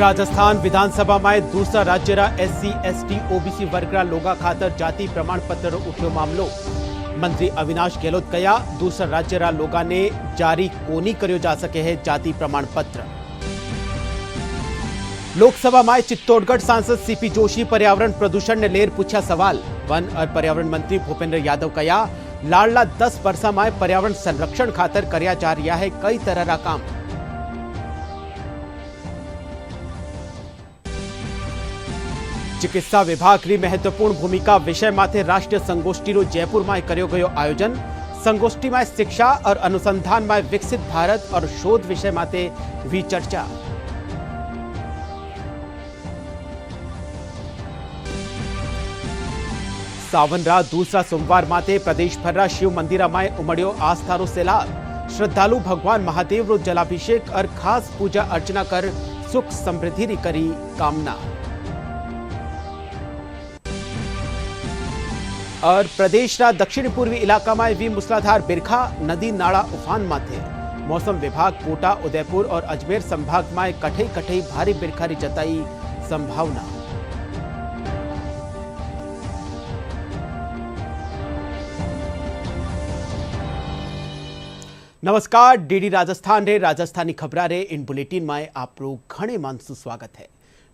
राजस्थान विधानसभा में दूसरा राज्य SC ST OBC वर्ग लोगा खातर जाति प्रमाण पत्र उठ्यो मामलो। मंत्री अविनाश गहलोत कया दूसरा राज्य लोगा ने जारी कोनी कर्यो जा सके है जाति प्रमाण पत्र। लोकसभा में चित्तौड़गढ़ सांसद CP जोशी पर्यावरण प्रदूषण ने लेर पूछा सवाल। वन और पर्यावरण मंत्री भूपेंद्र यादव कया लाडला 10 वर्षा में पर्यावरण संरक्षण खातर कर्या जा रहा है कई तरह का काम। चिकित्सा विभाग की महत्वपूर्ण भूमिका विषय माथे राष्ट्रीय संगोष्ठी जयपुर में कर्यो गयो आयोजन। संगोष्ठी में शिक्षा और अनुसंधान में विकसित भारत और शोध विषय माथे हुई चर्चा। सावन दूसरा सोमवार माथे प्रदेश भर शिव मंदिर में उमड़ो आस्थारो सैलाब। श्रद्धालु भगवान महादेव रो जलाभिषेक और खास पूजा अर्चना कर सुख समृद्धि री करी कामना। और प्रदेश रा दक्षिण पूर्वी इलाका में भी मूसलाधार बिरखा नदी नाला उफान माथे। मौसम विभाग कोटा उदयपुर और अजमेर संभाग में कठई कठई भारी बिरखारी जताई संभावना। नमस्कार, डीडी राजस्थान रे राजस्थानी खबरा रे इन बुलेटिन में आप लोग घणे मानसु स्वागत है।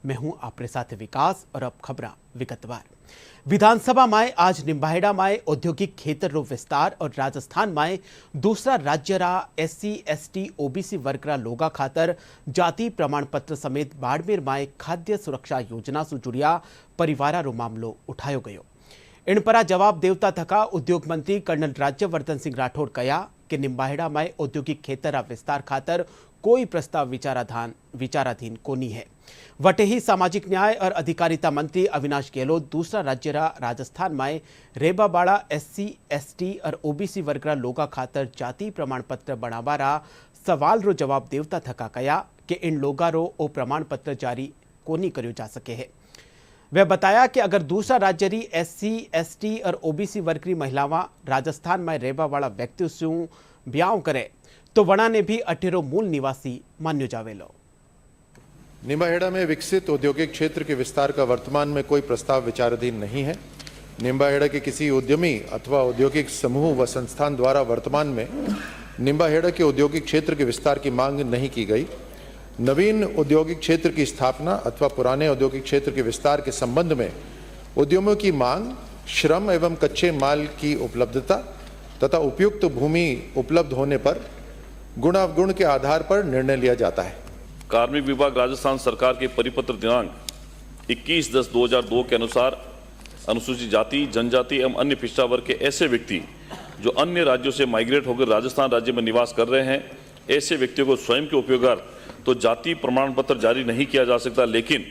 मैं हूं आपके साथ विकास और अब खबरा विगतवार। विधानसभा में आज निम्बाहेड़ा में औद्योगिक क्षेत्र रो विस्तार और राजस्थान में दूसरा राज्य SC ST OBC वर्ग लोगा खातर जाति प्रमाण पत्र समेत बाड़मेर में खाद्य सुरक्षा योजना से जुड़िया परिवार रो मामलो उठायो गयो। इन पर जवाब देवता थका उद्योग मंत्री कर्नल राज्यवर्धन सिंह राठौड़ कया कि निम्बाहेड़ा में औद्योगिक क्षेत्र विस्तार खातर कोई प्रस्ताव विचाराधीन कोनी है। वटे ही सामाजिक न्याय और अधिकारिता मंत्री अविनाश गहलोत दूसरा राज्य राजस्थान में रेबाबाड़ा SC ST और OBC वर्ग लोगा खातर जाति प्रमाण पत्र बनावारा सवाल रो जवाब देवता थका कया कि इन लोगा रो ओ प्रमाण पत्र जारी कोनी कर्यो जा सके है। वह बताया कि अगर दूसरा राज्य SC ST और OBC वर्ग की महिलावां राजस्थान में रेबावाड़ा व्यक्ति से ब्याह करे तो वणा ने भी अठेरो मूल निवासी मान्यो जावेलो। निम्बाहेड़ा में विकसित औद्योगिक क्षेत्र के विस्तार का वर्तमान में कोई प्रस्ताव विचाराधीन नहीं है। निम्बाहेड़ा के किसी उद्यमी अथवा औद्योगिक समूह व संस्थान द्वारा वर्तमान में निम्बाहेड़ा के औद्योगिक क्षेत्र के विस्तार की मांग नहीं की गई। नवीन औद्योगिक क्षेत्र की स्थापना अथवा पुराने औद्योगिक क्षेत्र के विस्तार के संबंध में उद्यमों की मांग, श्रम एवं कच्चे माल की उपलब्धता तथा उपयुक्त भूमि उपलब्ध होने पर गुणावगुण के आधार पर निर्णय लिया जाता है। कार्मिक विभाग राजस्थान सरकार के परिपत्र दिनांक 21/10/2002 के अनुसार अनुसूचित जाति, जनजाति एवं अन्य पिछड़ा वर्ग के ऐसे व्यक्ति जो अन्य राज्यों से माइग्रेट होकर राजस्थान राज्य में निवास कर रहे हैं, ऐसे व्यक्तियों को स्वयं के उपयोगार्थ तो जाति प्रमाण पत्र जारी नहीं किया जा सकता, लेकिन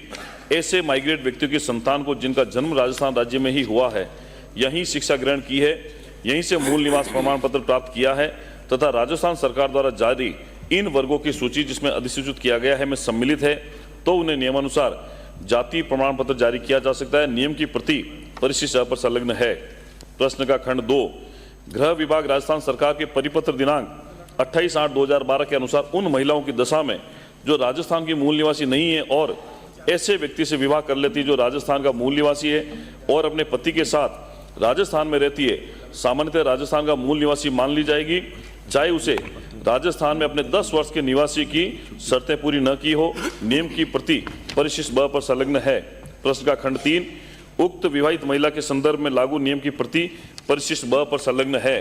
ऐसे माइग्रेट व्यक्तियों की संतान को जिनका जन्म राजस्थान राज्य में ही हुआ है, यहीं शिक्षा ग्रहण की है, यहीं से मूल निवास प्रमाण पत्र प्राप्त किया है तथा राजस्थान सरकार द्वारा जारी इन वर्गों की सूची जिसमें अधिसूचित किया गया है में सम्मिलित है, तो उन्हें नियमानुसार जाति प्रमाण पत्र जारी किया जा सकता है। नियम की प्रति परिशिष्ट पर संलग्न है। प्रश्न का खंड 2, गृह विभाग राजस्थान सरकार के परिपत्र दिनांक 28/8/2012 के अनुसार उन महिलाओं की दशा में जो राजस्थान की मूल निवासी नहीं है और ऐसे व्यक्ति से विवाह कर लेती है जो राजस्थान का मूल निवासी है और अपने पति के साथ राजस्थान में रहती है, सामान्यतः राजस्थान का मूल निवासी मान ली जाएगी, चाहे उसे राजस्थान में अपने 10 वर्ष के निवासी की शर्तें पूरी न की हो। नियम की प्रति परिशिष्ट ब पर संलग्न है। प्रश्न का खंड 3, उक्त विवाहित महिला के संदर्भ में लागू नियम की प्रति परिशिष्ट ब पर संलग्न है।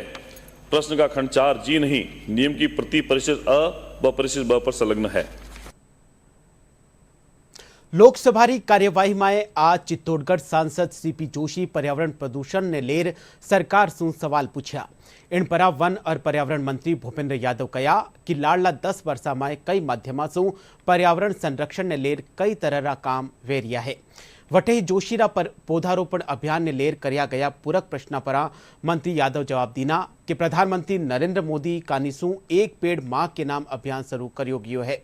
प्रश्न का खंड 4, जी नहीं, नियम की प्रति परिशिष्ट अ व परिशिष्ट ब पर संलग्न है। लोकसभा की कार्यवाही में आज चित्तौड़गढ़ सांसद CP जोशी पर्यावरण प्रदूषण ने लेर सरकार से सवाल पूछा। इन पर वन और पर्यावरण मंत्री भूपेंद्र यादव कया कि लाडला 10 वर्षा में कई माध्यमों से पर्यावरण संरक्षण ने लेर कई तरह का काम वेरिया है। वटे ही जोशीरा पर पौधारोपण अभियान ने लेर करया गया पूरक प्रश्न पर मंत्री यादव जवाब दीना कि प्रधानमंत्री नरेंद्र मोदी कानिसु एक पेड़ मां के नाम अभियान शुरू करियो गयो है,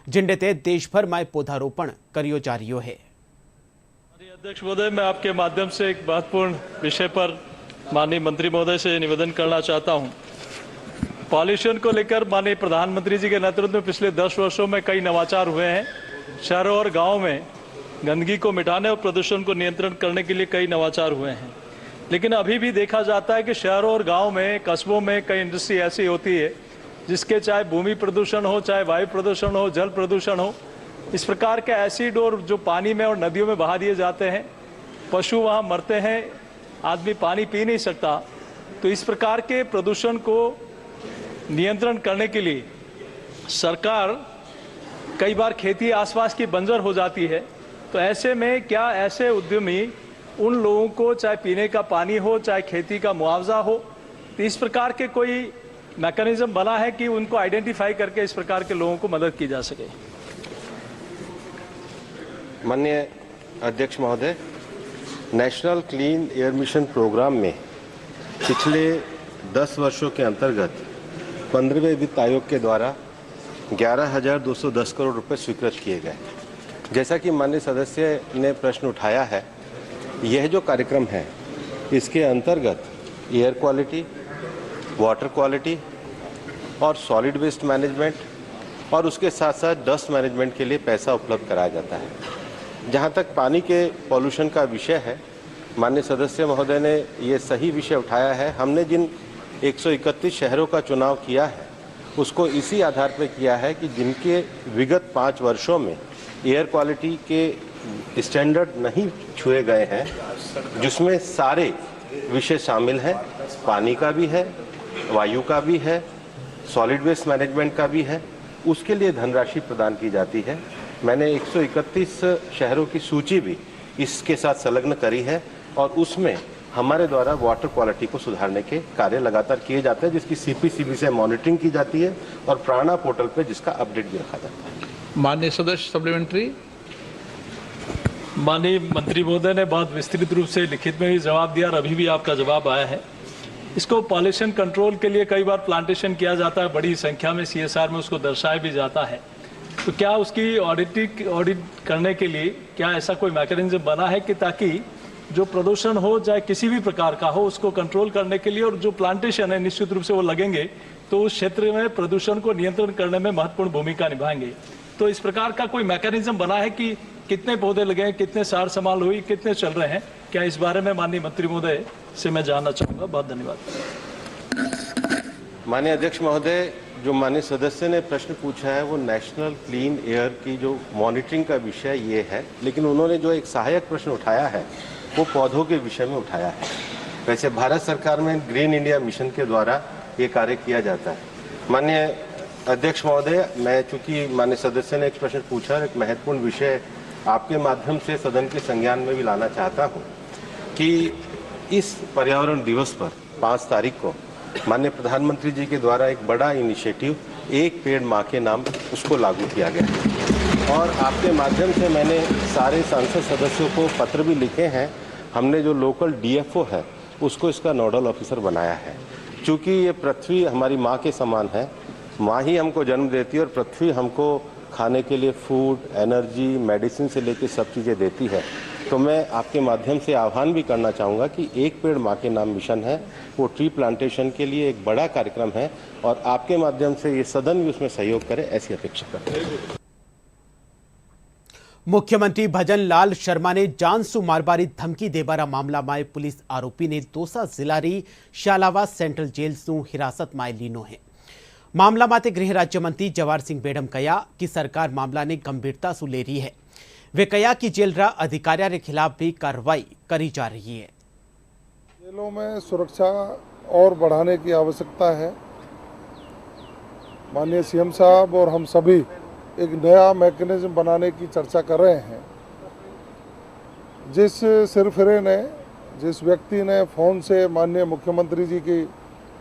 जिनके तहत देश भर में पौधारोपण करियो जा रही है। अध्यक्ष महोदय, मैं आपके माध्यम से एक महत्वपूर्ण विषय पर माननीय मंत्री महोदय से निवेदन करना चाहता हूं। पॉल्यूशन को लेकर माननीय प्रधानमंत्री जी के नेतृत्व में पिछले 10 वर्षों में कई नवाचार हुए हैं शहरों और गांवों में गंदगी को मिटाने और प्रदूषण को नियंत्रण करने के लिए कई नवाचार हुए हैं, लेकिन अभी भी देखा जाता है कि शहरों और गांव में, कस्बों में कई इंडस्ट्री ऐसी होती है जिसके चाहे भूमि प्रदूषण हो, चाहे वायु प्रदूषण हो, जल प्रदूषण हो, इस प्रकार के एसिड और जो पानी में और नदियों में बहा दिए जाते हैं, पशु वहाँ मरते हैं, आदमी पानी पी नहीं सकता। तो इस प्रकार के प्रदूषण को नियंत्रण करने के लिए सरकार कई बार खेती आसपास की बंजर हो जाती है। तो ऐसे में क्या ऐसे उद्यमी उन लोगों को चाहे पीने का पानी हो, चाहे खेती का मुआवजा हो, तो इस प्रकार के कोई मैकेनिज्म बना है कि उनको आइडेंटिफाई करके इस प्रकार के लोगों को मदद की जा सके? माननीय अध्यक्ष महोदय, national clean air mission programme में पिछले 10 वर्षों के अंतर्गत 15वें वित्त आयोग के द्वारा 11,210 करोड़ रुपए स्वीकृत किए गए। जैसा कि माननीय सदस्य ने प्रश्न उठाया है, यह जो कार्यक्रम है इसके अंतर्गत एयर क्वालिटी, वाटर क्वालिटी और सॉलिड वेस्ट मैनेजमेंट और उसके साथ साथ डस्ट मैनेजमेंट के लिए पैसा उपलब्ध कराया जाता है। जहाँ तक पानी के पॉल्यूशन का विषय है, माननीय सदस्य महोदय ने ये सही विषय उठाया है। हमने जिन 131 शहरों का चुनाव किया है उसको इसी आधार पर किया है कि जिनके विगत 5 वर्षों में एयर क्वालिटी के स्टैंडर्ड नहीं छुए गए हैं, जिसमें सारे विषय शामिल हैं, पानी का भी है, वायु का भी है, सॉलिड वेस्ट मैनेजमेंट का भी है, उसके लिए धनराशि प्रदान की जाती है। मैंने 131 शहरों की सूची भी इसके साथ संलग्न करी है और उसमें हमारे द्वारा वाटर क्वालिटी को सुधारने के कार्य लगातार किए जाते हैं, जिसकी सीपीसीबी से मॉनिटरिंग की जाती है और प्राणा पोर्टल पे जिसका अपडेट भी रखा जाता है। माननीय सदस्य सप्लीमेंट्री। माननीय मंत्री महोदय ने बहुत विस्तृत रूप से लिखित में भी जवाब दिया और अभी भी आपका जवाब आया है। इसको पॉल्यूशन कंट्रोल के लिए कई बार प्लांटेशन किया जाता है, बड़ी संख्या में CSR में उसको दर्शाया भी जाता है। तो क्या उसकी ऑडिट करने के लिए क्या ऐसा कोई मैकेनिज्म बना है कि ताकि जो प्रदूषण हो चाहे किसी भी प्रकार का हो उसको कंट्रोल करने के लिए, और जो प्लांटेशन है निश्चित रूप से वो लगेंगे तो उस क्षेत्र में प्रदूषण को नियंत्रण करने में महत्वपूर्ण भूमिका निभाएंगे। तो इस प्रकार का कोई मैकेनिज्म बना है कि कितने पौधे लगे, कितने सार संभाल हुई, कितने चल रहे हैं? क्या इस बारे में माननीय मंत्री महोदय से मैं जानना चाहूँगा। बहुत धन्यवाद। माननीय अध्यक्ष महोदय, जो माननीय सदस्य ने प्रश्न पूछा है वो नेशनल क्लीन एयर की जो मॉनिटरिंग का विषय ये है, लेकिन उन्होंने जो एक सहायक प्रश्न उठाया है वो पौधों के विषय में उठाया है। वैसे भारत सरकार में ग्रीन इंडिया मिशन के द्वारा ये कार्य किया जाता है। माननीय अध्यक्ष महोदय, मैं चूंकि माननीय सदस्य ने एक प्रश्न पूछा और एक महत्वपूर्ण विषय आपके माध्यम से सदन के संज्ञान में भी लाना चाहता हूँ कि इस पर्यावरण दिवस पर 5 तारीख को माननीय प्रधानमंत्री जी के द्वारा एक बड़ा इनिशिएटिव एक पेड़ माँ के नाम उसको लागू किया गया है और आपके माध्यम से मैंने सारे सांसद सदस्यों को पत्र भी लिखे हैं। हमने जो लोकल DFO है उसको इसका नोडल ऑफिसर बनाया है। चूँकि ये पृथ्वी हमारी माँ के समान है, माँ ही हमको जन्म देती है और पृथ्वी हमको खाने के लिए फूड, एनर्जी, मेडिसिन से लेकर सब चीज़ें देती है। तो मैं आपके माध्यम से आह्वान भी करना चाहूँगा कि एक पेड़ माँ के नाम मिशन है, वो ट्री प्लांटेशन के लिए एक बड़ा कार्यक्रम है और आपके माध्यम से ये सदन भी उसमें सहयोग करे, ऐसी अपेक्षा करते हैं। मुख्यमंत्री भजन लाल शर्मा ने जानसू मारबारी धमकी देबारा मामला में पुलिस आरोपी ने दोसा जिलारी शालावा सेंट्रल जेल सू हिरासत में लीनो है। मामला माते गृह राज्य मंत्री जवाहर सिंह बेडम कया कि सरकार मामला ने गंभीरता से ले रही है। वे कया कि जेल रा अधिकारियों के खिलाफ भी कार्रवाई करी जा रही है। जेलों में सुरक्षा और बढ़ाने की आवश्यकता है। माननीय CM साहब और हम सभी एक नया मैकेनिज्म बनाने की चर्चा कर रहे हैं। जिस सिरफिरे ने, जिस व्यक्ति ने फ़ोन से माननीय मुख्यमंत्री जी की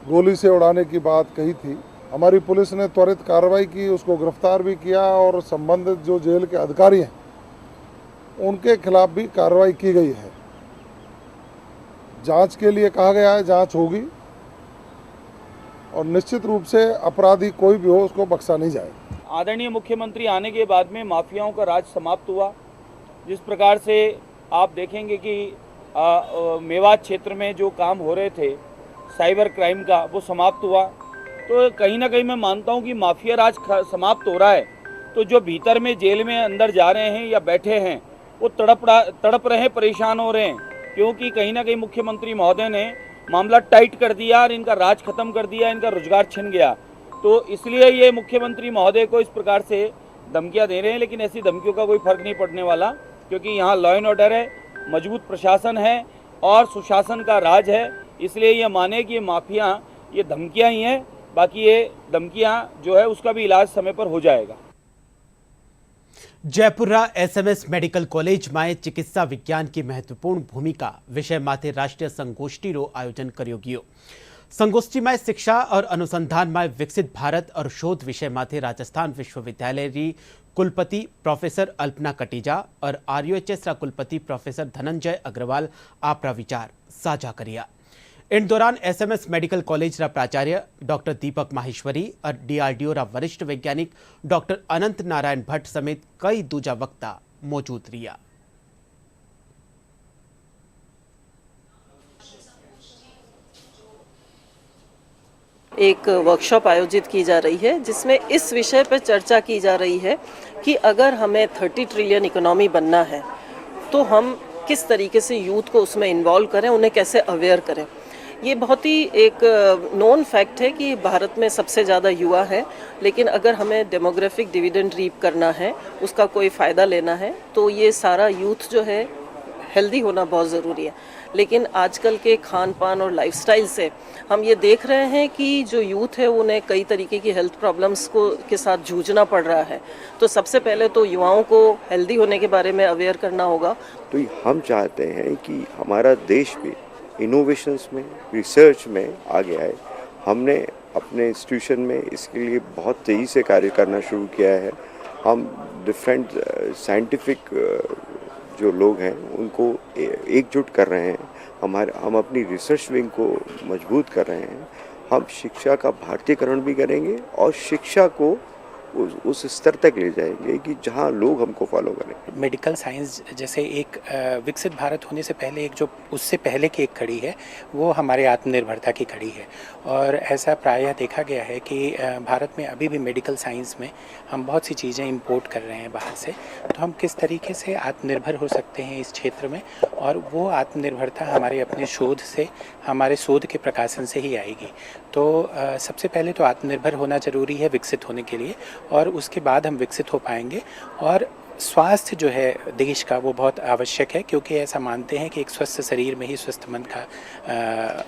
गोली से उड़ाने की बात कही थी, हमारी पुलिस ने त्वरित कार्रवाई की, उसको गिरफ्तार भी किया और संबंधित जो जेल के अधिकारी हैं उनके खिलाफ भी कार्रवाई की गई है। जांच के लिए कहा गया है, जांच होगी और निश्चित रूप से अपराधी कोई भी हो उसको बख्शा नहीं जाएगा। आदरणीय मुख्यमंत्री आने के बाद में माफियाओं का राज समाप्त हुआ। जिस प्रकार से आप देखेंगे कि मेवात क्षेत्र में जो काम हो रहे थे साइबर क्राइम का, वो समाप्त हुआ। तो कहीं ना कहीं मैं मानता हूं कि माफिया राज समाप्त हो रहा है, तो जो भीतर में जेल में अंदर जा रहे हैं या बैठे हैं वो तड़प रहे हैं, परेशान हो रहे हैं, क्योंकि कहीं ना कहीं मुख्यमंत्री महोदय ने मामला टाइट कर दिया और इनका राज खत्म कर दिया, इनका रोजगार छिन गया। तो इसलिए ये मुख्यमंत्री महोदय को इस प्रकार से धमकियां दे रहे हैं, लेकिन ऐसी धमकियों का कोई फर्क नहीं पड़ने वाला, क्योंकि यहाँ लॉ एंड ऑर्डर है, मजबूत प्रशासन है और सुशासन का राज है। इसलिए ये माने कि ये माफिया ये धमकियां ही हैं, बाकी ये धमकियां जो है उसका भी इलाज समय पर हो जाएगा। जयपुरा एसएमएस मेडिकल कॉलेज में चिकित्सा विज्ञान की महत्वपूर्ण भूमिका विषय माथे राष्ट्रीय संगोष्ठीरो आयोजन कर्यो गयो। संगोष्ठी में शिक्षा और अनुसंधान में विकसित भारत और शोध विषय माथे राजस्थान विश्वविद्यालय री कुलपति प्रोफेसर अल्पना कटीजा और आरयूएचएस रा कुलपति प्रोफेसर धनंजय अग्रवाल आपरा विचार साझा करिया। इन दौरान एसएमएस मेडिकल कॉलेज रा प्राचार्य डॉक्टर दीपक माहेश्वरी और डीआरडीओ रा वरिष्ठ वैज्ञानिक डॉक्टर अनंत नारायण भट्ट समेत कई दूजा वक्ता मौजूद रिया। एक वर्कशॉप आयोजित की जा रही है जिसमें इस विषय पर चर्चा की जा रही है कि अगर हमें 30 ट्रिलियन इकोनॉमी बनना है तो हम किस तरीके से यूथ को उसमें इन्वॉल्व करें, उन्हें कैसे अवेयर करें। ये बहुत ही एक नोन फैक्ट है कि भारत में सबसे ज़्यादा युवा हैं, लेकिन अगर हमें डेमोग्राफिक डिविडेंड रीप करना है, उसका कोई फ़ायदा लेना है, तो ये सारा यूथ जो है हेल्दी होना बहुत ज़रूरी है। लेकिन आजकल के खान पान और लाइफस्टाइल से हम ये देख रहे हैं कि जो यूथ है उन्हें कई तरीके की हेल्थ प्रॉब्लम्स के साथ जूझना पड़ रहा है। तो सबसे पहले तो युवाओं को हेल्दी होने के बारे में अवेयर करना होगा। तो हम चाहते हैं कि हमारा देश भी इनोवेशंस में, रिसर्च में आगे आए। हमने अपने इंस्टीट्यूशन में इसके लिए बहुत तेज़ी से कार्य करना शुरू किया है। हम डिफरेंट साइंटिफिक जो लोग हैं उनको एकजुट कर रहे हैं। हम अपनी रिसर्च विंग को मजबूत कर रहे हैं। हम शिक्षा का भारतीयकरण भी करेंगे और शिक्षा को उस स्तर तक ले जाएंगे कि जहां लोग हमको फॉलो करें। मेडिकल साइंस जैसे एक विकसित भारत होने से पहले एक जो उससे पहले की एक कड़ी है वो हमारे आत्मनिर्भरता की कड़ी है। और ऐसा प्रायः देखा गया है कि भारत में अभी भी मेडिकल साइंस में हम बहुत सी चीज़ें इंपोर्ट कर रहे हैं बाहर से। तो हम किस तरीके से आत्मनिर्भर हो सकते हैं इस क्षेत्र में, और वो आत्मनिर्भरता हमारे अपने शोध से, हमारे शोध के प्रकाशन से ही आएगी। तो सबसे पहले तो आत्मनिर्भर होना ज़रूरी है विकसित होने के लिए, और उसके बाद हम विकसित हो पाएंगे। और स्वास्थ्य जो है देश का वो बहुत आवश्यक है, क्योंकि ऐसा मानते हैं कि एक स्वस्थ शरीर में ही स्वस्थ मन का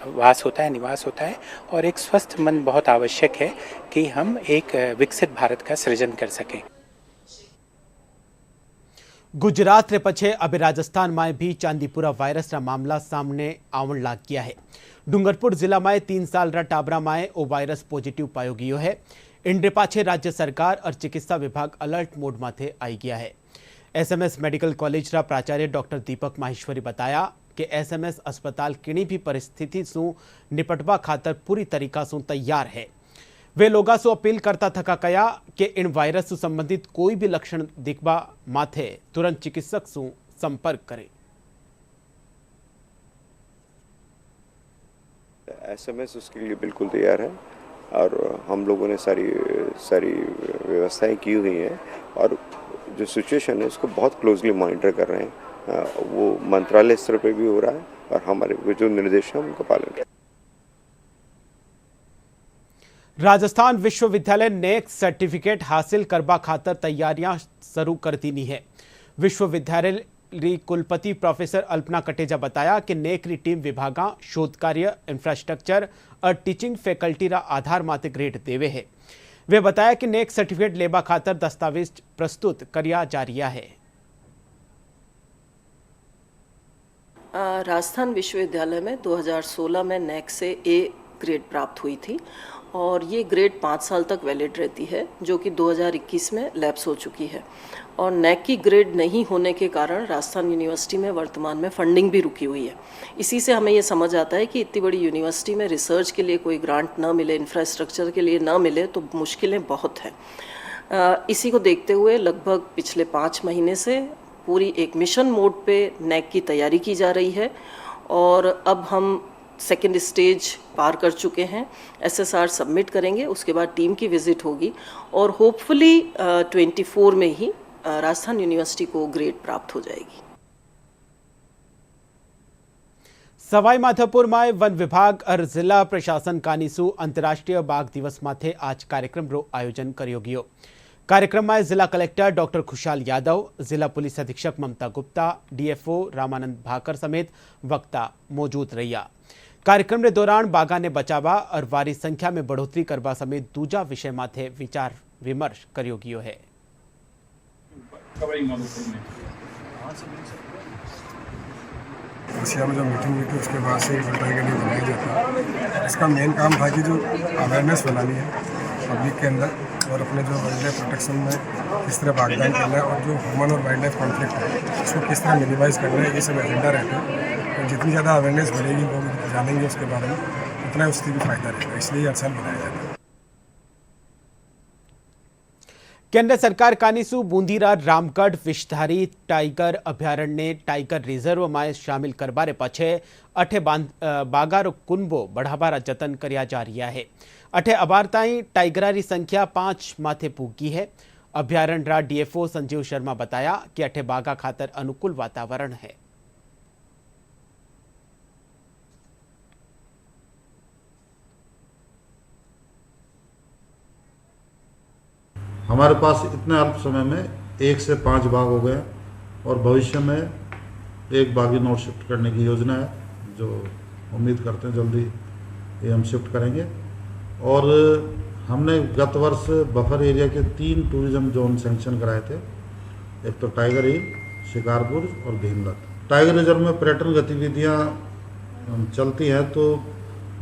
वास होता है, निवास होता है। और एक स्वस्थ मन बहुत आवश्यक है कि हम एक विकसित भारत का सृजन कर सकें। गुजरात रे पछे अब राजस्थान में भी चांदीपुरा वायरस रा मामला सामने आवण लाग गया है। डूंगरपुर जिला में 3 साल रा टाबरा में ओ वायरस पॉजिटिव पायो गयो है। इंडे पाछे राज्य सरकार और चिकित्सा विभाग अलर्ट मोड माथे आई गया है। एसएमएस मेडिकल कॉलेज रा प्राचार्य डॉक्टर दीपक माहेश्वरी बताया कि एसएमएस अस्पताल किसी भी परिस्थिति से निपटवा खातर पूरी तरीका से तैयार है। वे लोगा से अपील करता थका कया कि इन वायरस से संबंधित कोई भी लक्षण दिखवा माथे तुरंत चिकित्सक से संपर्क करें। एसएमएस उसके लिए बिल्कुल तैयार है और हम लोगों ने सारी व्यवस्थाएं की हुई हैं और जो सिचुएशन है उसको बहुत क्लोजली मॉनिटर कर रहे हैं। वो मंत्रालय स्तर पे भी हो रहा है और हमारे जो निर्देश हैं उनका पालन करें। राजस्थान विश्वविद्यालय नेक सर्टिफिकेट हासिल करवा खातर तैयारियां शुरू कर दी है। विश्वविद्यालय री कुलपति प्रोफेसर अल्पना कटेजा बताया कि नेक री टीम विभागा शोध कार्य, इंफ्रास्ट्रक्चर और टीचिंग फैकल्टी रा आधार माते ग्रेड देवे है। वे बताया कि नेक सर्टिफिकेट लेबा खातर दस्तावेज प्रस्तुत करिया जा रहा है। राजस्थान विश्वविद्यालय में 2016 में नेक से ए ग्रेड प्राप्त हुई थी और ये ग्रेड 5 साल तक वैलिड रहती है, जो कि 2021 में लैप्स हो चुकी है। और नेक की ग्रेड नहीं होने के कारण राजस्थान यूनिवर्सिटी में वर्तमान में फंडिंग भी रुकी हुई है। इसी से हमें ये समझ आता है कि इतनी बड़ी यूनिवर्सिटी में रिसर्च के लिए कोई ग्रांट ना मिले, इंफ्रास्ट्रक्चर के लिए ना मिले तो मुश्किलें बहुत हैं। इसी को देखते हुए लगभग पिछले 5 महीने से पूरी एक मिशन मोड पे नेक की तैयारी की जा रही है और अब हम सेकेंड स्टेज पार कर चुके हैं। SSR सबमिट करेंगे, उसके बाद टीम की विजिट होगी और होपफुली 24 में ही राजस्थान यूनिवर्सिटी को ग्रेड प्राप्त हो जाएगी। सवाई माधोपुर में वन विभाग और जिला प्रशासन कानीसु अंतर्राष्ट्रीय बाघ दिवस माथे आज कार्यक्रम रो आयोजन कर्यो गयो। कार्यक्रम में जिला कलेक्टर डॉक्टर खुशहाल यादव, जिला पुलिस अधीक्षक ममता गुप्ता, DFO रामानंद भाकर समेत वक्ता मौजूद रहिया। कार्यक्रम के दौरान बाघा ने बचावा और वारी संख्या में बढ़ोतरी करवा समेत दूजा विषय माथे विचार विमर्श कर्यो गयो है। एशिया में जो मीटिंग हुई थी उसके बाद से टाइगर के लिए बनाया जाता है। इसका मेन काम था कि जो अवेयरनेस फैलानी है पब्लिक के अंदर और अपने जो वाइल्ड लाइफ प्रोटेक्शन में किस तरह भागदान करना है और जो ह्यूमन और वाइल्ड लाइफ कॉन्फ्लिक्ट है उसको किस तरह मिनिमाइज करना है, ये सब एजेंडा रहता है। तो जितनी ज़्यादा अवेयरनेस बढ़ेगी, लोग जानेंगे उसके बारे में, उतना उसकी भी फायदा रहेगा, इसलिए हर साल बनाया जाता है। केंद्र सरकार कानीसु बूंदीरा रामगढ़ विषधारी टाइगर अभ्यारण्य ने टाइगर रिजर्व में शामिल करवारे पाछे अठे बागारो कुनबो बढ़ावारा जतन कर्या जा रहा है। अठे अबार ताई टाइगरारी संख्या 5 माथे पूगी है। अभ्यारण्य रा DFO संजीव शर्मा बताया कि अठे बागा खातर अनुकूल वातावरण है। हमारे पास इतने अल्प समय में 1 से 5 बाघ हो गए और भविष्य में एक बाघी नोट शिफ्ट करने की योजना है, जो उम्मीद करते हैं जल्दी ये हम शिफ्ट करेंगे। और हमने गत वर्ष बफर एरिया के 3 टूरिज्म जोन सेंक्शन कराए थे, एक तो टाइगर हिल, शिकारपुर और भीमलत। टाइगर रिजर्व में पर्यटन गतिविधियाँ चलती हैं तो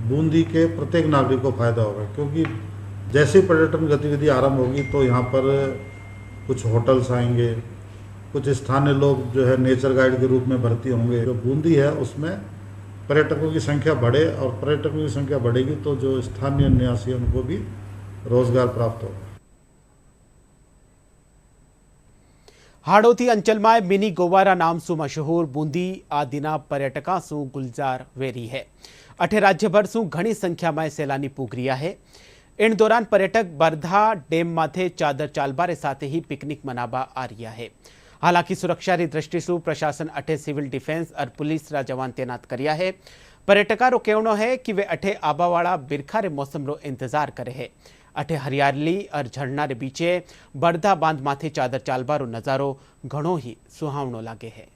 बूंदी के प्रत्येक नागरिक को फायदा होगा, क्योंकि जैसे पर्यटन गतिविधि आरंभ होगी तो यहाँ पर कुछ होटल्स आएंगे, कुछ स्थानीय लोग जो है नेचर गाइड के रूप में भर्ती होंगे। जो बूंदी है उसमें पर्यटकों की संख्या बढ़े और पर्यटकों की संख्या बढ़ेगी तो जो स्थानीय निवासी हैं उनको भी रोजगार प्राप्त होगा। हाड़ौती अंचल में मिनी गोवारा नाम सु मशहूर बूंदी आ दिना पर्यटका सु गुलजार वेरी है। अठे राज्यभर सु घनी संख्या में सैलानी पूग रिया है। इन दौरान पर्यटक बरधा डेम माथे चादर चालबारे साथ ही पिकनिक मनावा आ रहा है। हालांकि सुरक्षा की दृष्टि से प्रशासन अठे सिविल डिफेंस और पुलिस रा जवान तैनात कर्या है। पर्यटका रो कहनो है कि वे अठे आबावाड़ा बिरखा रे मौसम रो इंतजार करे है। अठे हरियाली और झरना रे बीचे बरधा बांध माथे चादर चालबारो नजारो घणो ही सुहावनो लागे है।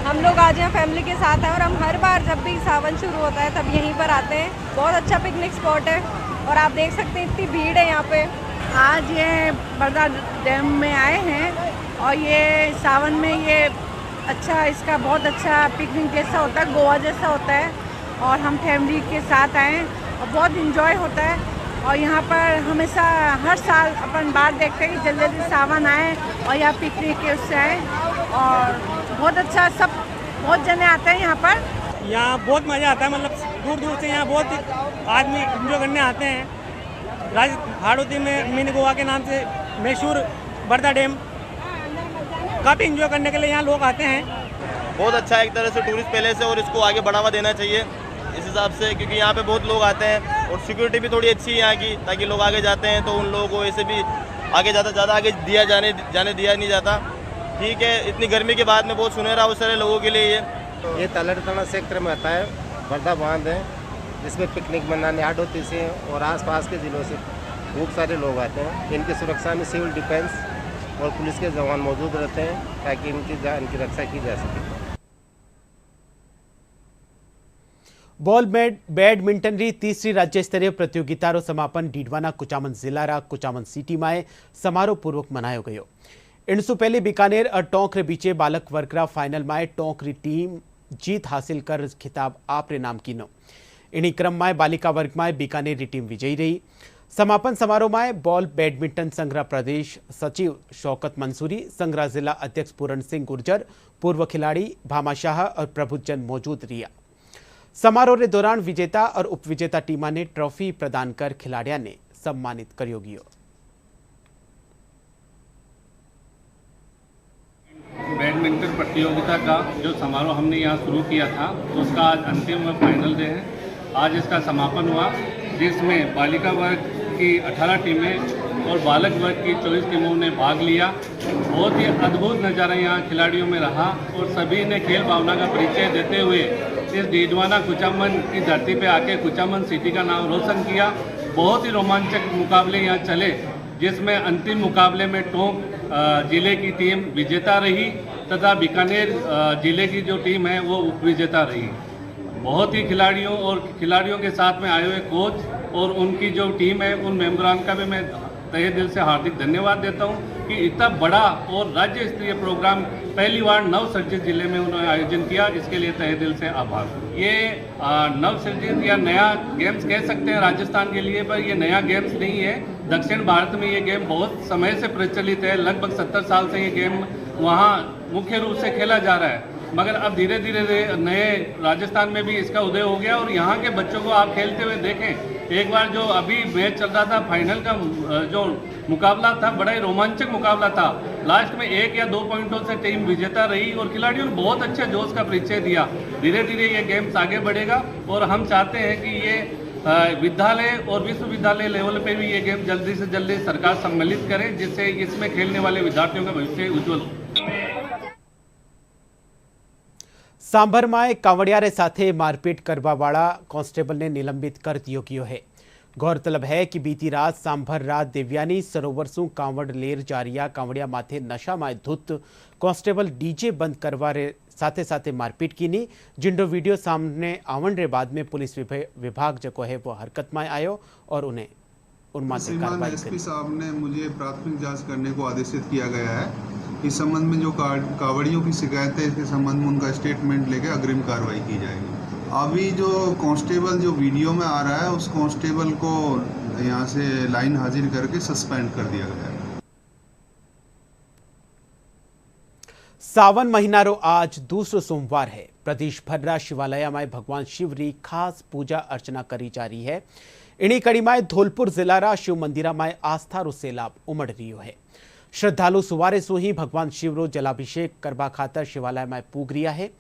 हम लोग आज यहाँ फैमिली के साथ हैं और हम हर बार जब भी सावन शुरू होता है तब यहीं पर आते हैं। बहुत अच्छा पिकनिक स्पॉट है और आप देख सकते हैं इतनी भीड़ है यहाँ पे। आज ये बरधा डैम में आए हैं और ये सावन में ये अच्छा, इसका बहुत अच्छा पिकनिक जैसा होता है, गोवा जैसा होता है और हम फैमिली के साथ आए हैं और बहुत इंजॉय होता है। और यहाँ पर हमेशा हर साल अपन बात देखते हैं कि जल्दी जल्दी सावन आए और यहाँ पिकनिक के उससे आए और बहुत अच्छा, सब बहुत जने आते हैं यहाँ पर। यहाँ बहुत मज़ा आता है, मतलब दूर दूर से यहाँ बहुत आदमी एंजॉय करने आते हैं। हाड़ौती में मिनी गोवा के नाम से मशहूर बरधा डैम, काफ़ी एंजॉय करने के लिए यहाँ लोग आते हैं। बहुत अच्छा है एक तरह से टूरिस्ट पैलेस है और इसको आगे बढ़ावा देना चाहिए इस हिसाब से, क्योंकि यहाँ पे बहुत लोग आते हैं और सिक्योरिटी भी थोड़ी अच्छी है यहाँ की, ताकि लोग आगे जाते हैं तो उन लोगों को ऐसे भी आगे ज़्यादा आगे जाने दिया नहीं जाता। ठीक है, इतनी गर्मी के बाद में बहुत सुनहरा अवसर है लोगों के लिए। ये तलड़ सेक्टर में आता है, बरधा बांध है, जिसमें पिकनिक मनाने हाड़ौती से और आसपास के ज़िलों से खूब सारे लोग आते हैं। इनकी सुरक्षा में सिविल डिफेंस और पुलिस के जवान मौजूद रहते हैं ताकि इनकी रक्षा की जा सके। बॉल बैडमिंटन री तीसरी राज्य स्तरीय प्रतियोगिता रो समापन डीडवाना कुचामन जिला रा कुचामन सिटी में समारोह पूर्वक मनायो गयो। इनसु पहले बीकानेर और टोंक रे बीचे बालक वर्ग रा फाइनल में टोंक री टीम जीत हासिल कर खिताब आपरे नाम कीनो। इन्हीं क्रम में बालिका वर्ग में बीकानेर री टीम विजयी रही। समापन समारोह में बॉल बैडमिंटन संघ प्रदेश सचिव शौकत मंसूरी, संघ जिला अध्यक्ष पूरण सिंह गुर्जर, पूर्व खिलाड़ी भामा शाह और प्रभुजन मौजूद रिया। समारोह के दौरान विजेता और उपविजेता टीमा ने ट्रॉफी प्रदान कर खिलाड़ियों ने सम्मानित कर्यो गयो। बैडमिंटन प्रतियोगिता का जो समारोह हमने यहाँ शुरू किया था उसका आज अंतिम व फाइनल डे है। आज इसका समापन हुआ जिसमें बालिका वर्ग की 18 टीमें और बालक वर्ग की 24 टीमों ने भाग लिया। बहुत ही अद्भुत नज़ारा यहाँ खिलाड़ियों में रहा और सभी ने खेल भावना का परिचय देते हुए इस डीडवाना कुचामन की धरती पे आके कुचामन सिटी का नाम रोशन किया। बहुत ही रोमांचक मुकाबले यहाँ चले जिसमें अंतिम मुकाबले में टोंक जिले की टीम विजेता रही तथा बीकानेर जिले की जो टीम है वो उप विजेता रही। बहुत ही खिलाड़ियों के साथ में आए हुए कोच और उनकी जो टीम है उन मेंबरान का भी मैं तहे दिल से हार्दिक धन्यवाद देता हूं कि इतना बड़ा और राज्य स्तरीय प्रोग्राम पहली बार नवसर्जित जिले में उन्होंने आयोजन किया। इसके लिए तहे दिल से आभार। ये नवसर्जित या नया गेम्स कह सकते हैं राजस्थान के लिए, पर ये नया गेम्स नहीं है। दक्षिण भारत में ये गेम बहुत समय से प्रचलित है। लगभग 70 साल से ये गेम वहाँ मुख्य रूप से खेला जा रहा है, मगर अब धीरे धीरे नए राजस्थान में भी इसका उदय हो गया और यहाँ के बच्चों को आप खेलते हुए देखें। एक बार जो अभी मैच चल रहा था फाइनल का जो मुकाबला था बड़ा ही रोमांचक मुकाबला था। लास्ट में 1 या 2 पॉइंटों से टीम विजेता रही और खिलाड़ियों ने बहुत अच्छे जोश का परिचय दिया। धीरे धीरे ये गेम्स आगे बढ़ेगा और हम चाहते हैं कि ये विद्यालय और विश्वविद्यालय लेवल पे भी ये गेम जल्दी से जल्दी सरकार सम्मिलित करे जिससे इसमें खेलने वाले विद्यार्थियों का भविष्य उज्जवल हो। સાંભરમાં કાંવડિયારે સાથે મારપીટ કરવાવાળા કોન્સ્ટેબલને નિલંબિત कर दियो गयो है। गौरतलब है कि बीती रात सांभर रात देव्यानी सरोवर सु कांवड़ लेर जारिया कांवड़िया माथे नशा में धुत कांस्टेबल डीजे बंद करवा रे साथे साथे मारपीट कीनी, जिंडो वीडियो सामने आवन रे बाद में पुलिस विभाग जो है वो हरकत में आयो और उन्हें उनमाते कार्रवाई करी। एसपी साहब ने मुझे प्राथमिक जांच करने को आदेशित किया गया है। इस संबंध में जो कावड़ियों की शिकायत है इसके संबंध में उनका स्टेटमेंट लेके अग्रिम कार्रवाई की जाएगी। अभी जो कांस्टेबल जो वीडियो में आ रहा है उस कांस्टेबल को यहाँ से लाइन हाजिर करके सस्पेंड कर दिया गया है। सावन महीनारो आज दूसरो सोमवार है। प्रदेश भर शिवालय में भगवान शिव री खास पूजा अर्चना करी जा रही है। इन्हीं कड़ी में धौलपुर जिला शिव मंदिर में आस्था रो सैलाब उमड़ रही है। श्रद्धालु सुवारे सो ही भगवान शिव रो जलाभिषेक करवा खातर शिवालय में पूग रिया है।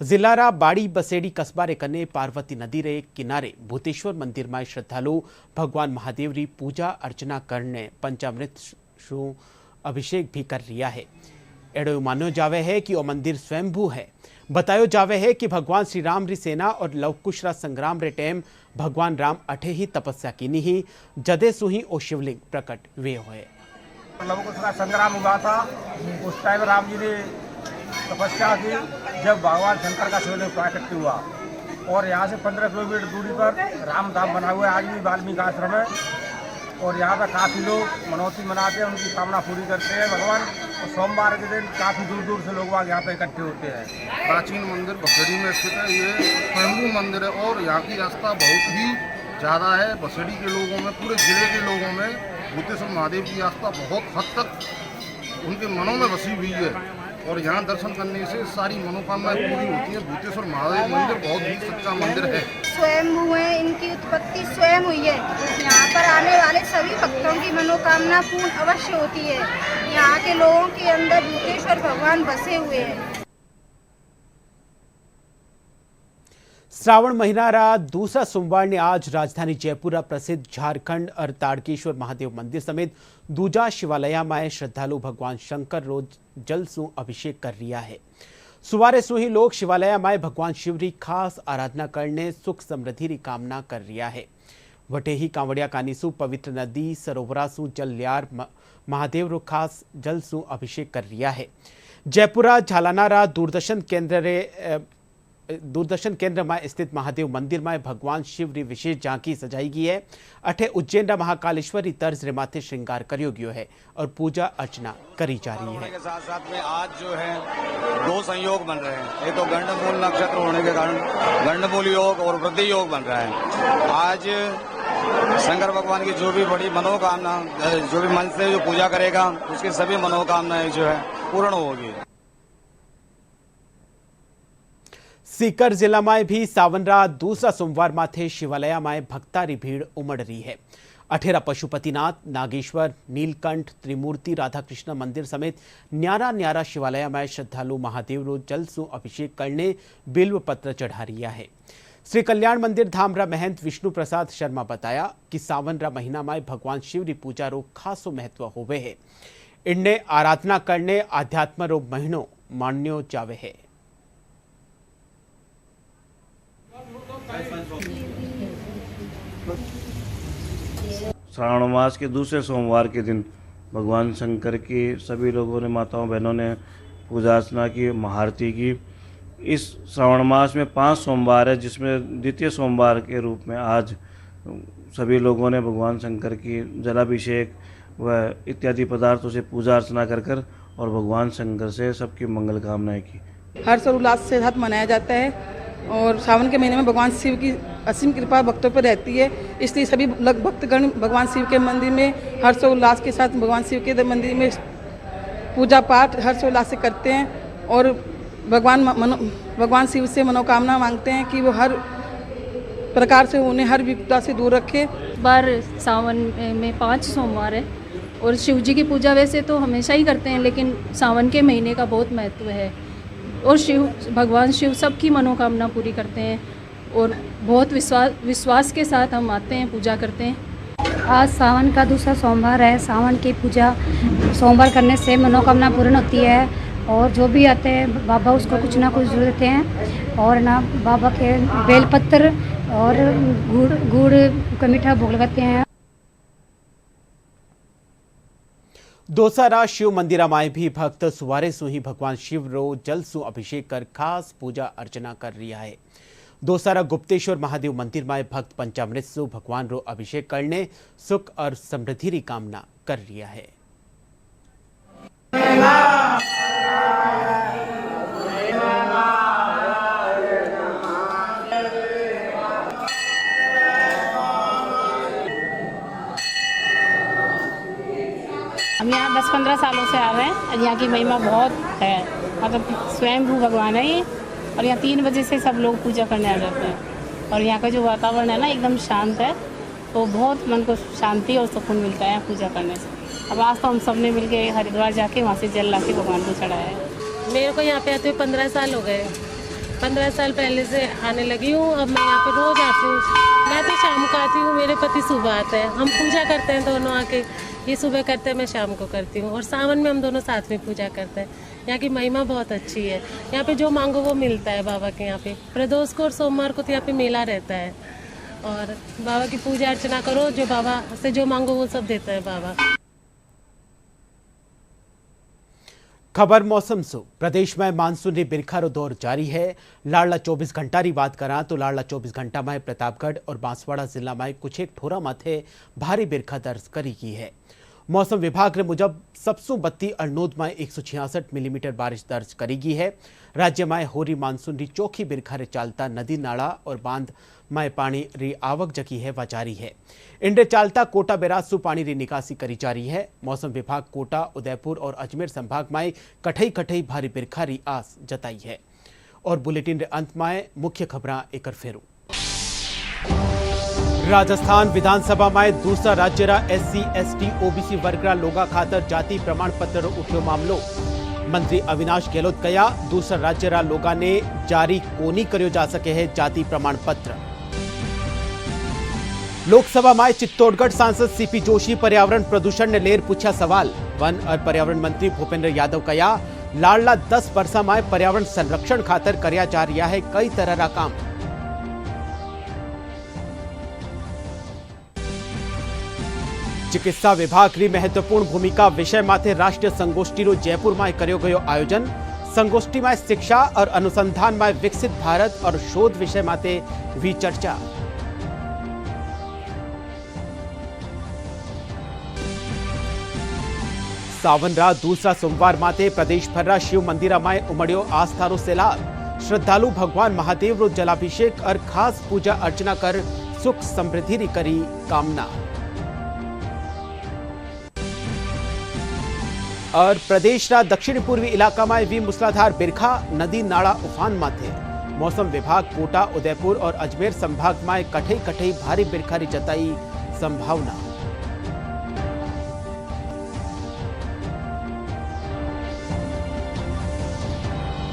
जिलारा बाड़ी बसेड़ी कस्बा रे कने पार्वती नदी रे किनारे भूतेश्वर मंदिर में श्रद्धालु भगवान महादेव री पूजा अर्चना करने पंचामृत शु अभिषेक भी कर रिया है। एड़ो मानो जावे है कि ओ मंदिर स्वयंभू है। बतायो जावे है कि भगवान श्री राम री सेना और लवकुश रा संग्राम रे टाइम भगवान राम अठे ही तपस्या कीनी ही जदे सुही ओ शिवलिंग प्रकट वे होए। लवकुश का संग्राम हुआ था उस टाइम राम जी ने तपस्या की जब भगवान शंकर का शिवलिंग प्रकट हुआ और यहाँ से 15 किलोमीटर दूरी पर राम धाम बना हुआ है आज भी वाल्मीकि आश्रम है और यहाँ पर काफ़ी लोग मनौती मनाते हैं, उनकी कामना पूरी करते हैं भगवान। और सोमवार के दिन काफ़ी दूर दूर से लोग यहाँ पे इकट्ठे होते हैं। प्राचीन मंदिर बसेड़ी में स्थित है। ये स्वयंभू मंदिर है और यहाँ की आस्था बहुत ही ज़्यादा है। बसेड़ी के लोगों में, पूरे जिले के लोगों में भूतेश्वर महादेव की आस्था बहुत हद तक उनके मनों में बसी हुई है और यहाँ दर्शन करने से सारी मनोकामनाएं पूरी होती है। भूतेश्वर महादेव मंदिर बहुत ही सच्चा मंदिर है। स्वयं हुए, इनकी उत्पत्ति स्वयं हुई है। यहाँ पर आने वाले सभी भक्तों की मनोकामना पूर्ण अवश्य होती है। यहाँ के लोगों के अंदर भूतेश्वर भगवान बसे हुए हैं। श्रावण महीना दूसरा सोमवार ने आज राजधानी जयपुर प्रसिद्ध झारखंड और ताड़केश्वर महादेव मंदिर समेत दूजा शिवालय में श्रद्धालु भगवान शंकर रोज जल सु अभिषेक कर रिया है। सुवारे सु ही लोग शिवालय में भगवान शिव री खास आराधना करने सुख समृद्धि री कामना कर रिया है। वटे ही कांवड़िया कानीसु पवित्र नदी सरोवरा सु जल लियार महादेव रो खास जल सु अभिषेक कर रिया है। जयपुरा झालानारा दूरदर्शन केंद्र में स्थित महादेव मंदिर में भगवान शिव री विशेष झांकी सजाई गई है। अठे उज्जैन महाकालेश्वरी तर्ज रे माथे श्रृंगार करियो गयो है और पूजा अर्चना करी जा रही है। के साथ साथ में आज जो है 2 संयोग बन रहे हैं। एक तो गंडमूल नक्षत्र होने के कारण गंडमूल योग और वृद्धि योग बन रहा है। आज शंकर भगवान की जो भी बड़ी मनोकामना, जो भी मन से जो पूजा करेगा उसकी सभी मनोकामनाएं जो है पूर्ण होगी। सीकर जिला में भी सावन दूसरा सोमवार माथे शिवालय में भक्तारी भीड़ उमड़ रही है। अठेरा पशुपतिनाथ, नागेश्वर, नीलकंठ, त्रिमूर्ति, राधा कृष्ण मंदिर समेत न्यारा न्यारा शिवालय में श्रद्धालु महादेव रो जल सु अभिषेक करने बिल्व पत्र चढ़ा रिया है। श्री कल्याण मंदिर धामरा महंत विष्णु प्रसाद शर्मा बताया कि सावन रा महीना में भगवान शिव री पूजा रो खासो महत्व होवे है। इनने आराधना करने आध्यात्म रो महीनो मान्यो जावे है। श्रावण मास के दूसरे सोमवार के दिन भगवान शंकर की सभी लोगों ने, माताओं बहनों ने पूजा अर्चना की, महाआरती की। इस श्रावण मास में 5 सोमवार है, जिसमें द्वितीय सोमवार के रूप में आज सभी लोगों ने भगवान शंकर की जलाभिषेक व इत्यादि पदार्थों से पूजा अर्चना कर और भगवान शंकर से सबकी मंगल कामनाएं की। हर्षोल्लास से साथ मनाया जाता है और सावन के महीने में भगवान शिव की असीम कृपा भक्तों पर रहती है, इसलिए सभी भक्तगण भगवान शिव के मंदिर में हर्षोल्लास के साथ भगवान शिव के मंदिर में पूजा पाठ हर्षोल्लास से करते हैं और भगवान शिव से मनोकामना मांगते हैं कि वो हर प्रकार से उन्हें हर विपदा से दूर रखे। बार सावन में 5 सोमवार है और शिव जी की पूजा वैसे तो हमेशा ही करते हैं, लेकिन सावन के महीने का बहुत महत्व है और भगवान शिव सबकी मनोकामना पूरी करते हैं और बहुत विश्वास के साथ हम आते हैं, पूजा करते हैं। आज सावन का दूसरा सोमवार है। सावन की पूजा सोमवार करने से मनोकामना पूर्ण होती है और जो भी आते हैं बाबा उसको कुछ ना कुछ जरूर देते हैं और ना बाबा के बेलपत्र और गुड़ का मीठा भोग लगाते हैं। दोसारा शिव मंदिरा माए भी भक्त सुवारे सु ही भगवान शिव रो जल सु अभिषेक कर खास पूजा अर्चना कर रिया है। दोसारा गुप्तेश्वर महादेव मंदिर में भक्त पंचामृत सु भगवान रो अभिषेक करने सुख और समृद्धि री कामना कर रिया है। हम यहाँ 10-15 सालों से आ रहे हैं और यहाँ की महिमा बहुत है, मतलब स्वयंभू भगवान है ये और यहाँ 3 बजे से सब लोग पूजा करने आ जाते हैं और यहाँ का जो वातावरण है ना एकदम शांत है, तो बहुत मन को शांति और सुकून मिलता है पूजा करने से। अब आज तो हम सब ने मिल के हरिद्वार जाके वहाँ से जल ला के भगवान को चढ़ाया है। मेरे को यहाँ पे आते हुए 15 साल हो गए, 15 साल पहले से आने लगी हूँ। अब मैं यहाँ पे रोज आती हूँ। मैं तो शाम को आती हूँ, मेरे पति सुबह आते हैं, हम पूजा करते हैं दोनों आके। ये सुबह करते हैं, मैं शाम को करती हूँ और सावन में हम दोनों साथ में पूजा करते हैं। यहाँ की महिमा बहुत अच्छी है। यहाँ पे जो मांगो वो मिलता है बाबा के। यहाँ पे प्रदोष को और सोमवार को तो यहाँ पे मेला रहता है और बाबा की पूजा अर्चना करो, जो बाबा से जो मांगो वो सब देता है बाबा। खबर मौसम सो प्रदेश में मानसून री बिरखा रो दौर जारी है। लाडला 24 घंटा री बात करा तो लाडला 24 घंटा में प्रतापगढ़ और बांसवाड़ा जिला में कुछ एक ठोरा माथे भारी बिरखा दर्ज करी की है। मौसम विभाग रे मुजब सबसू 32 अरनोद में 166 मिलीमीटर बारिश दर्ज करी गई है। राज्य में होरी मानसून री चौखी बिरखा रे चालता नदी नाला और बांध में पानी री आवक जकी है व जारी है। इंडे चालता कोटा बैराज सु पानी री निकासी करी जा रही है। मौसम विभाग कोटा, उदयपुर और अजमेर संभाग में कठई कठई भारी बिरखा री आस जताई है। और बुलेटिन रे अंत में मुख्य खबरां एक फेरू। राजस्थान विधानसभा में दूसरा राज्य रा SC, ST, OBC वर्ग रा लोगा खातर जाति प्रमाण पत्र उठ्यो मामलो। मंत्री अविनाश गहलोत कया दूसरा राज्य रा लोगा ने जारी कोनी कर्यो जा सके है जाति प्रमाण पत्र। लोकसभा में चित्तौड़गढ़ सांसद CP जोशी पर्यावरण प्रदूषण ने लेर पूछा सवाल। वन और पर्यावरण मंत्री भूपेंद्र यादव कया लाडला 10 वर्षा में पर्यावरण संरक्षण खातर कर्या जा रहा है कई तरह का काम। चिकित्सा विभाग की महत्वपूर्ण भूमिका विषय माथे राष्ट्रीय संगोष्ठी रो जयपुर में कर्यो गयो आयोजन। संगोष्ठी में शिक्षा और अनुसंधान में विकसित भारत और शोध विषय माथे हुई चर्चा। सावन रा दूसरा सोमवार माथे प्रदेश भर रा शिव मंदिरा में उमड़ियो आस्था रो सैलाब। श्रद्धालु भगवान महादेव रो जलाभिषेक और खास पूजा अर्चना कर सुख समृद्धि री करी कामना। और प्रदेश रा दक्षिण पूर्वी इलाका में भी मूसलाधार बिरखा, नदी नाला उफान माथे। मौसम विभाग कोटा, उदयपुर और अजमेर संभाग में कठई कठई भारी बिरखा री जताई संभावना।